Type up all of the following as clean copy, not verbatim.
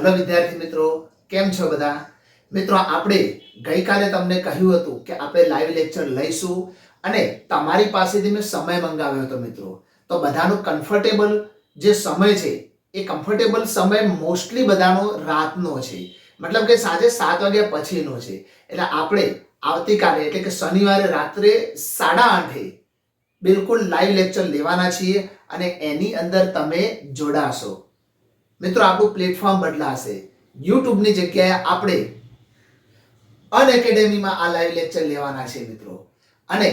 Hello વિદ્યાર્થી મિત્રો, કેમ છો બધા મિત્રો? આપણે ગઈકાલે તમને કહ્યું હતું કે આપણે લાઈવ લેક્ચર લઈશું અને તમારી પાસેથી મેં સમય મંગાવ્યો હતો મિત્રો. તો બધાનો કમ્ફર્ટેબલ જે સમય છે એ કમ્ફર્ટેબલ સમય મોસ્ટલી બધાનો રાતનો છે, મતલબ કે સાંજે 7 વાગ્યા પછીનો છે. એટલે આપણે આવતીકાલે એટલે કે શનિવારે રાત્રે 8:30 બિલકુલ લાઈવ લેક્ચર લેવાના છીએ અને એની અંદર તમે જોડાશો. મિત્રો, આપણું પ્લેટફોર્મ બદલાશે. યુટ્યુબની જગ્યાએ આપણે અનએકેડમીમાં આ લાઈવ લેક્ચર લેવાના છે મિત્રો. અને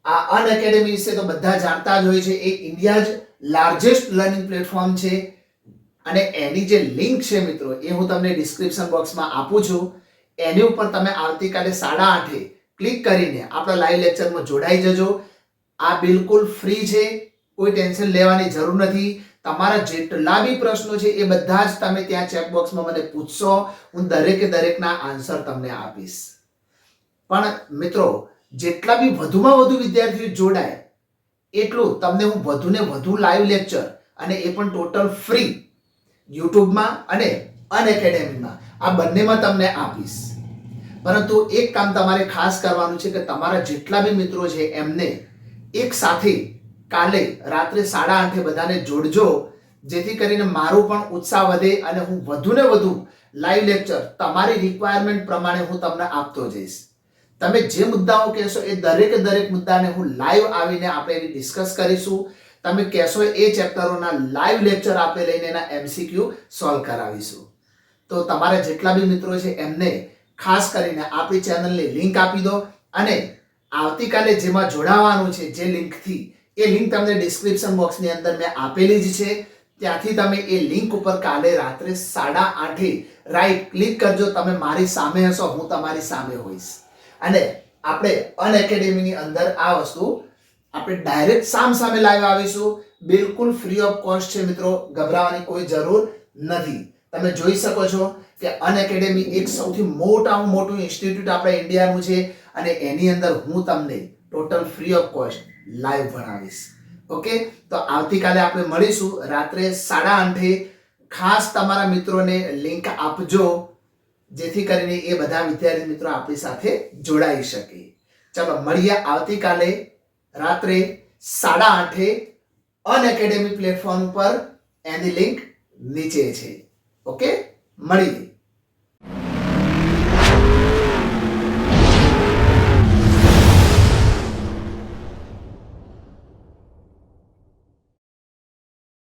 આ અનએકેડમી વિશે તો બધા જાણતા જ હોય છે. એ ઇન્ડિયાઝ લાર્જેસ્ટ લર્નિંગ પ્લેટફોર્મ છે અને એની જે લિંક છે મિત્રો એ હું તમને ડિસ્ક્રિપ્શન બોક્સમાં આપું છું. એની ઉપર તમે આવતીકાલે 8:30 ક્લિક કરીને આપણા લાઈવ લેક્ચરમાં જોડાઈ જજો. આ બિલકુલ ફ્રી છે, કોઈ ટેન્શન લેવાની જરૂર નથી. તમારા જેટલા બી પ્રશ્નો છે એ બધા જ તમે ત્યાં ચેક બોક્સમાં મને પૂછશો, હું દરેકે દરેકના આન્સર તમને આપીશ. પણ મિત્રો, જેટલા બી વધુમાં વધુ વિદ્યાર્થીઓ જોડાય એટલું તમને હું વધુને વધુ લાઈવ લેક્ચર અને એ પણ ટોટલ ફ્રી યુટ્યુબમાં અને અનએકેડમીમાં આ બંનેમાં તમને આપીશ. પરંતુ એક કામ તમારે ખાસ કરવાનું છે કે તમારા જેટલા બી મિત્રો છે એમને એક સાથે કાલે રાત્રે 8:30 બધાને જોડજો, જેથી કરીને મારું પણ ઉત્સાહ વધે અને હું વધુને વધુ લાઈવ લેક્ચર તમારી રિક્વાયરમેન્ટ પ્રમાણે હું તમને આપતો જઈશ. તમે જે મુદ્દાઓ કહેશો એ દરેકે દરેક મુદ્દાને હું લાઈવ આવીને આપણે એની ડિસ્કસ કરીશું. તમે કહેશો એ ચેપ્ટરોના લાઈવ લેક્ચર આપણે લઈને એના MCQ સોલ્વ કરાવીશું. તો તમારા જેટલા બી મિત્રો છે એમને ખાસ કરીને આપણી ચેનલની લિંક આપી દો અને આવતીકાલે જેમાં જોડાવાનું છે જે લિંકથી, એ લિંક તમને ડિસ્ક્રિપ્શન બોક્સની અંદર મેં આપેલી જ છે. ત્યાંથી તમે એ લિંક ઉપર કાલે રાત્રે 8:30 રાઈટ ક્લિક કરજો. તમે મારી સામે હશો, હું તમારી સામે હોઈશ અને આપણે અનએકેડમીની અંદર આ વસ્તુ આપણે ડાયરેક્ટ સામે લાઈવ આવીશું. બિલકુલ ફ્રી ઓફ કોસ્ટ છે મિત્રો, ગભરાવાની કોઈ જરૂર નથી. તમે જોઈ શકો છો કે અનએકેડમી એક સૌથી મોટામાં મોટું ઇન્સ્ટિટ્યૂટ આપણા ઇન્ડિયાનું છે અને એની અંદર હું તમને total free of cost live ભણાવીશ. ઓકે, તો આવતીકાલે આપણે મળીશું રાત્રે 8:30. ખાસ તમારા મિત્રોને લિંક આપજો જેથી કરીને એ બધા વિદ્યાર્થી મિત્રો આપણી સાથે જોડાઈ શકે. ચાલો મળીએ આવતીકાલે રાત્રે 8:30 અનએકેડમી પ્લેટફોર્મ પર. એની લિંક નીચે છે. ઓકે, મળીએ.